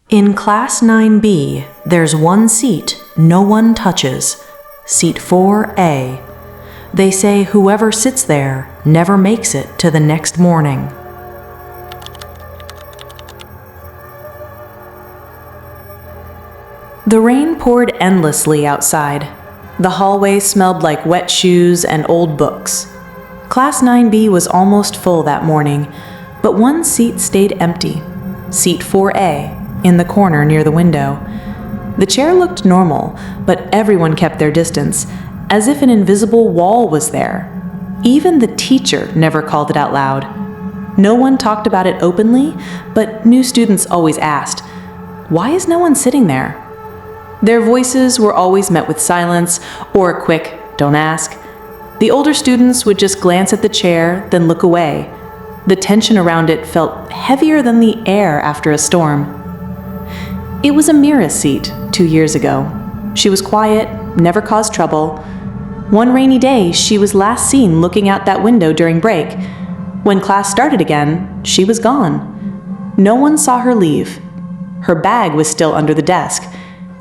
In Class 9B, there's one seat no one touches, Seat 4A. They say whoever sits there never makes it to the next morning. The rain poured endlessly outside. The hallway smelled like wet shoes and old books. Class 9B was almost full that morning, but one seat stayed empty, Seat 4A, in the corner near the window. The chair looked normal, but everyone kept their distance, as if an invisible wall was there. Even the teacher never called it out loud. No one talked about it openly, but new students always asked, "Why is no one sitting there?" Their voices were always met with silence or a quick, "Don't ask." The older students would just glance at the chair, then look away. The tension around it felt heavier than the air after a storm. It was Amira's seat 2 years ago. She was quiet, never caused trouble. One rainy day, she was last seen looking out that window during break. When class started again, she was gone. No one saw her leave. Her bag was still under the desk.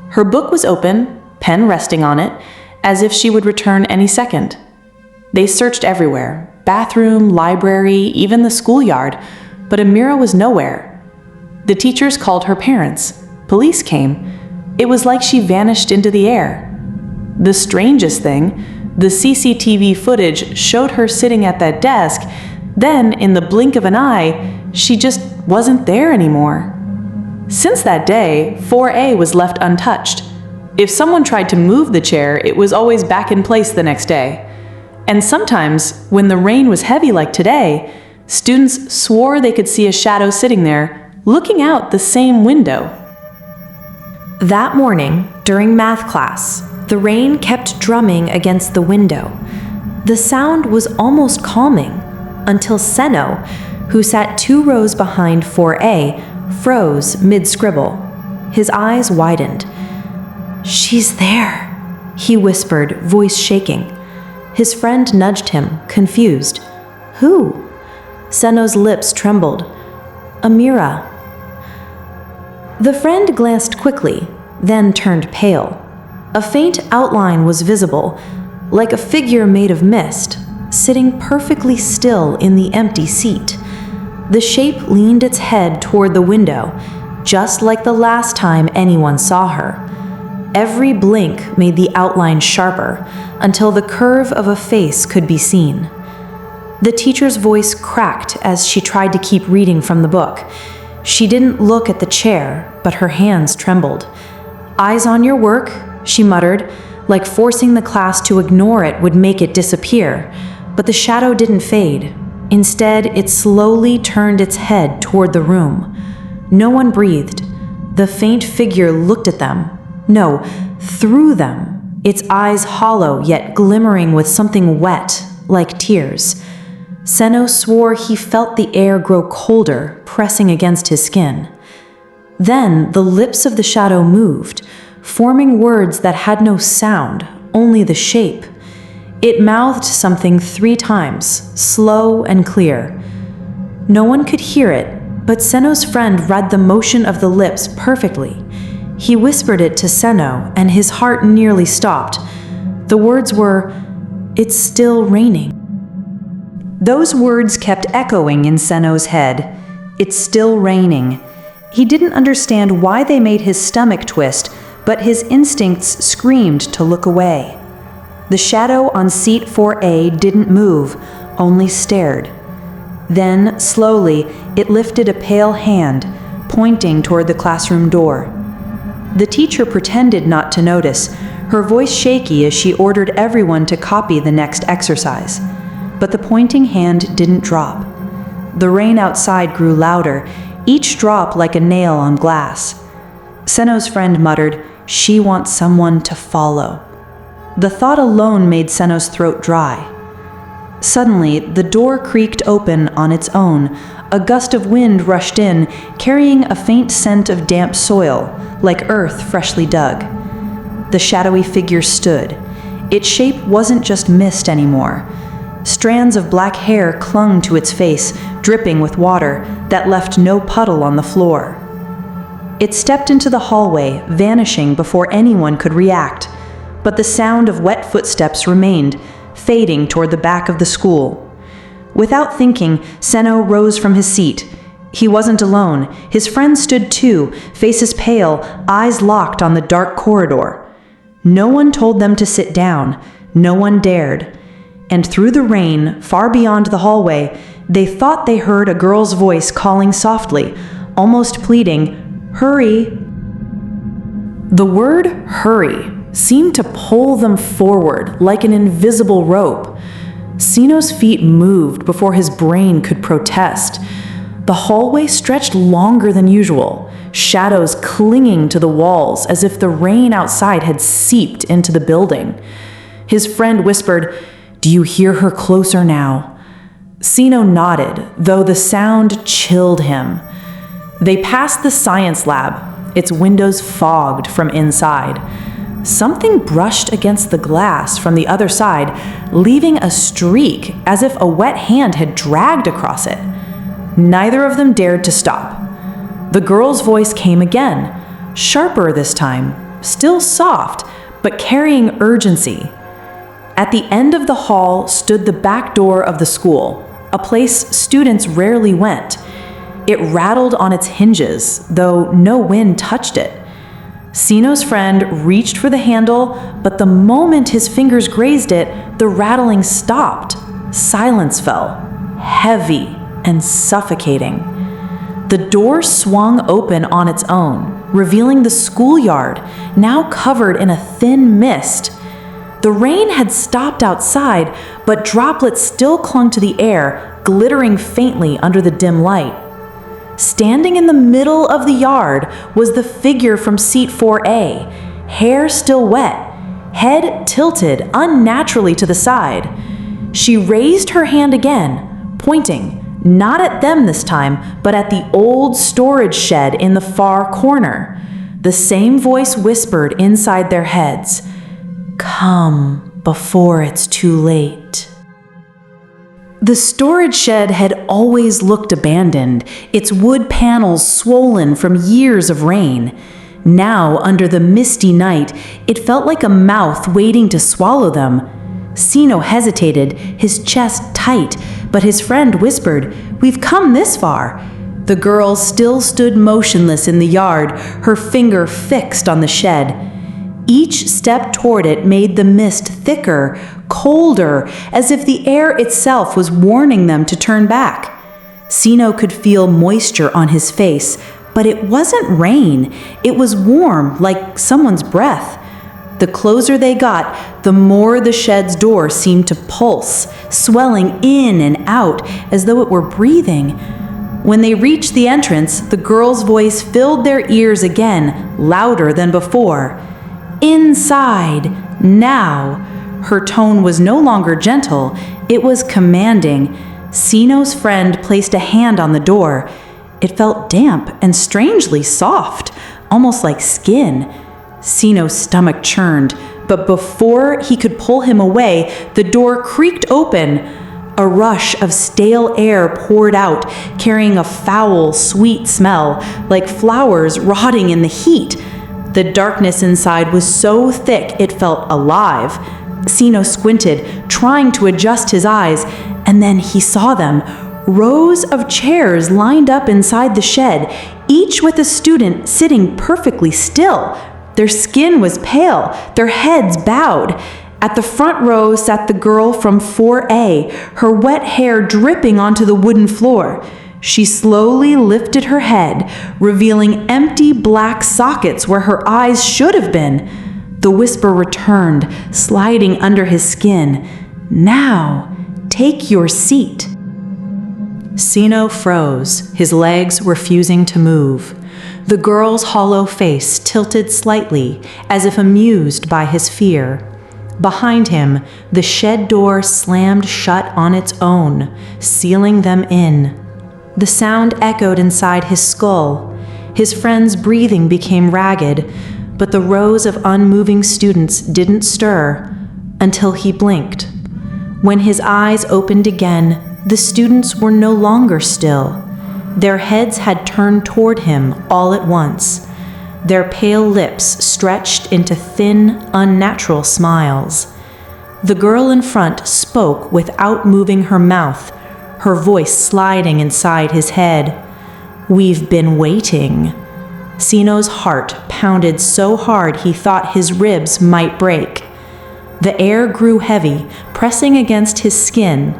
Her book was open, pen resting on it, as if she would return any second. They searched everywhere, bathroom, library, even the schoolyard, but Amira was nowhere. The teachers called her parents. Police came. It was like she vanished into the air. The strangest thing, the CCTV footage showed her sitting at that desk, then, in the blink of an eye, she just wasn't there anymore. Since that day, 4A was left untouched. If someone tried to move the chair, it was always back in place the next day. And sometimes, when the rain was heavy like today, students swore they could see a shadow sitting there, looking out the same window. That morning, during math class, the rain kept drumming against the window. The sound was almost calming, until Seno, who sat 2 rows behind 4A, froze mid-scribble. His eyes widened. "She's there," he whispered, voice shaking. His friend nudged him, confused. "Who?" Seno's lips trembled. "Amira." The friend glanced quickly, then turned pale. A faint outline was visible, like a figure made of mist, sitting perfectly still in the empty seat. The shape leaned its head toward the window, just like the last time anyone saw her. Every blink made the outline sharper, until the curve of a face could be seen. The teacher's voice cracked as she tried to keep reading from the book. She didn't look at the chair, but her hands trembled. "Eyes on your work," she muttered, like forcing the class to ignore it would make it disappear. But the shadow didn't fade. Instead, it slowly turned its head toward the room. No one breathed. The faint figure looked at them. No, through them, its eyes hollow yet glimmering with something wet, like tears. Seno swore he felt the air grow colder, pressing against his skin. Then the lips of the shadow moved, forming words that had no sound, only the shape. It mouthed something 3 times, slow and clear. No one could hear it, but Seno's friend read the motion of the lips perfectly. He whispered it to Seno, and his heart nearly stopped. The words were, "It's still raining." Those words kept echoing in Seno's head. "It's still raining." He didn't understand why they made his stomach twist, but his instincts screamed to look away. The shadow on seat 4A didn't move, only stared. Then, slowly, it lifted a pale hand, pointing toward the classroom door. The teacher pretended not to notice, her voice shaky as she ordered everyone to copy the next exercise. But the pointing hand didn't drop. The rain outside grew louder, each drop like a nail on glass. Seno's friend muttered, "She wants someone to follow." The thought alone made Seno's throat dry. Suddenly, the door creaked open on its own. A gust of wind rushed in, carrying a faint scent of damp soil, like earth freshly dug. The shadowy figure stood. Its shape wasn't just mist anymore. Strands of black hair clung to its face, dripping with water that left no puddle on the floor. It stepped into the hallway, vanishing before anyone could react. But the sound of wet footsteps remained, fading toward the back of the school. Without thinking, Seno rose from his seat. He wasn't alone. His friends stood too, faces pale, eyes locked on the dark corridor. No one told them to sit down. No one dared. And through the rain, far beyond the hallway, they thought they heard a girl's voice calling softly, almost pleading, "Hurry!" The word "hurry" seemed to pull them forward like an invisible rope. Seno's feet moved before his brain could protest. The hallway stretched longer than usual, shadows clinging to the walls as if the rain outside had seeped into the building. His friend whispered, "Do you hear her closer now?" Seno nodded, though the sound chilled him. They passed the science lab, its windows fogged from inside. Something brushed against the glass from the other side, leaving a streak as if a wet hand had dragged across it. Neither of them dared to stop. The girl's voice came again, sharper this time, still soft, but carrying urgency. At the end of the hall stood the back door of the school, a place students rarely went. It rattled on its hinges, though no wind touched it. Seno's friend reached for the handle, but the moment his fingers grazed it, the rattling stopped. Silence fell, heavy and suffocating. The door swung open on its own, revealing the schoolyard, now covered in a thin mist. The rain had stopped outside, but droplets still clung to the air, glittering faintly under the dim light. Standing in the middle of the yard was the figure from seat 4A, hair still wet, head tilted unnaturally to the side. She raised her hand again, pointing, not at them this time, but at the old storage shed in the far corner. The same voice whispered inside their heads, "Come before it's too late." The storage shed had always looked abandoned, its wood panels swollen from years of rain. Now, under the misty night, it felt like a mouth waiting to swallow them. Seno hesitated, his chest tight, but his friend whispered, "We've come this far." The girl still stood motionless in the yard, her finger fixed on the shed. Each step toward it made the mist thicker, colder, as if the air itself was warning them to turn back. Seno could feel moisture on his face, but it wasn't rain. It was warm, like someone's breath. The closer they got, the more the shed's door seemed to pulse, swelling in and out as though it were breathing. When they reached the entrance, the girl's voice filled their ears again, louder than before. "Inside, now." Her tone was no longer gentle, it was commanding. Seno's friend placed a hand on the door. It felt damp and strangely soft, almost like skin. Seno's stomach churned, but before he could pull him away, the door creaked open. A rush of stale air poured out, carrying a foul, sweet smell, like flowers rotting in the heat. The darkness inside was so thick it felt alive. Seno squinted, trying to adjust his eyes, and then he saw them. Rows of chairs lined up inside the shed, each with a student sitting perfectly still. Their skin was pale, their heads bowed. At the front row sat the girl from 4A, her wet hair dripping onto the wooden floor. She slowly lifted her head, revealing empty black sockets where her eyes should have been. The whisper returned, sliding under his skin. "Now, take your seat." Seno froze, his legs refusing to move. The girl's hollow face tilted slightly, as if amused by his fear. Behind him, the shed door slammed shut on its own, sealing them in. The sound echoed inside his skull. His friend's breathing became ragged, but the rows of unmoving students didn't stir until he blinked. When his eyes opened again, the students were no longer still. Their heads had turned toward him all at once. their pale lips stretched into thin, unnatural smiles. The girl in front spoke without moving her mouth, her voice sliding inside his head. "We've been waiting." Sino's heart pounded so hard he thought his ribs might break. The air grew heavy, pressing against his skin.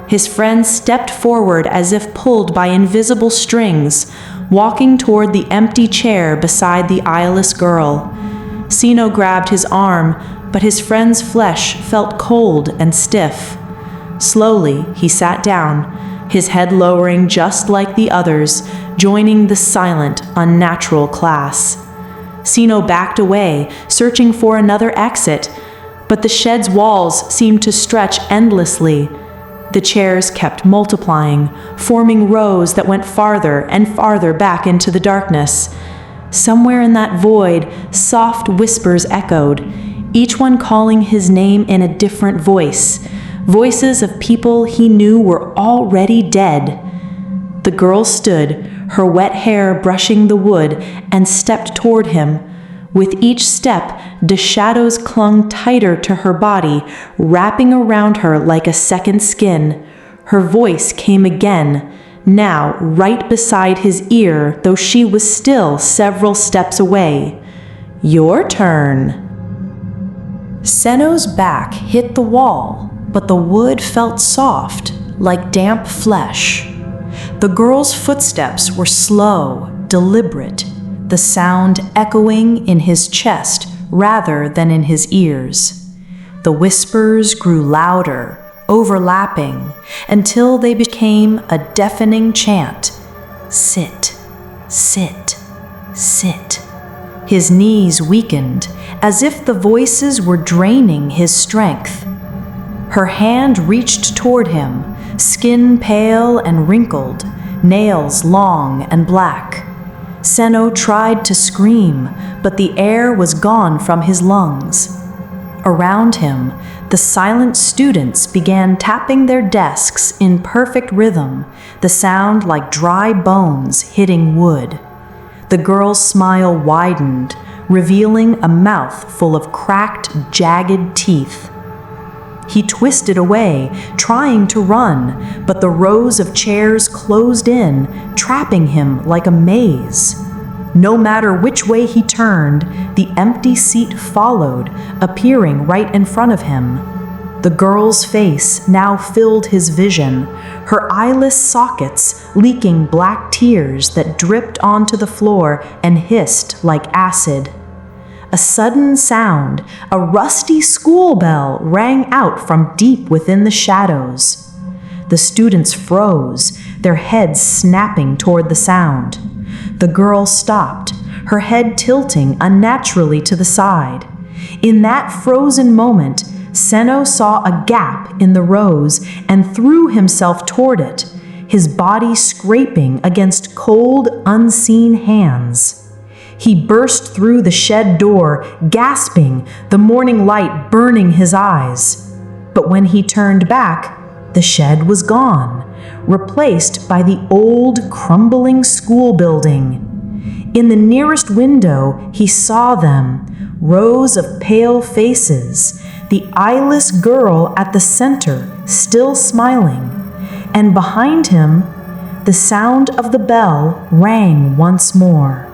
His friend stepped forward as if pulled by invisible strings, walking toward the empty chair beside the eyeless girl. Sino grabbed his arm, but his friend's flesh felt cold and stiff. Slowly, he sat down, his head lowering just like the others, joining the silent, unnatural class. Sino backed away, searching for another exit, but the shed's walls seemed to stretch endlessly. The chairs kept multiplying, forming rows that went farther and farther back into the darkness. Somewhere in that void, soft whispers echoed, each one calling his name in a different voice, voices of people he knew were already dead. The girl stood, her wet hair brushing the wood, and stepped toward him. With each step, the shadows clung tighter to her body, wrapping around her like a second skin. Her voice came again, now right beside his ear, though she was still several steps away. "Your turn." Seno's back hit the wall, but the wood felt soft, like damp flesh. The girl's footsteps were slow, deliberate, the sound echoing in his chest rather than in his ears. The whispers grew louder, overlapping, until they became a deafening chant. "Sit, sit, sit." His knees weakened, as if the voices were draining his strength. Her hand reached toward him, skin pale and wrinkled, nails long and black. Seno tried to scream, but the air was gone from his lungs. Around him, the silent students began tapping their desks in perfect rhythm, the sound like dry bones hitting wood. The girl's smile widened, revealing a mouth full of cracked, jagged teeth. He twisted away, trying to run, but the rows of chairs closed in, trapping him like a maze. No matter which way he turned, the empty seat followed, appearing right in front of him. The girl's face now filled his vision, her eyeless sockets leaking black tears that dripped onto the floor and hissed like acid. A sudden sound, a rusty school bell, rang out from deep within the shadows. The students froze, their heads snapping toward the sound. The girl stopped, her head tilting unnaturally to the side. In that frozen moment, Seno saw a gap in the rows and threw himself toward it, his body scraping against cold, unseen hands. He burst through the shed door, gasping, the morning light burning his eyes. But when he turned back, the shed was gone, replaced by the old, crumbling school building. In the nearest window, he saw them, rows of pale faces, the eyeless girl at the center, still smiling, and behind him, the sound of the bell rang once more.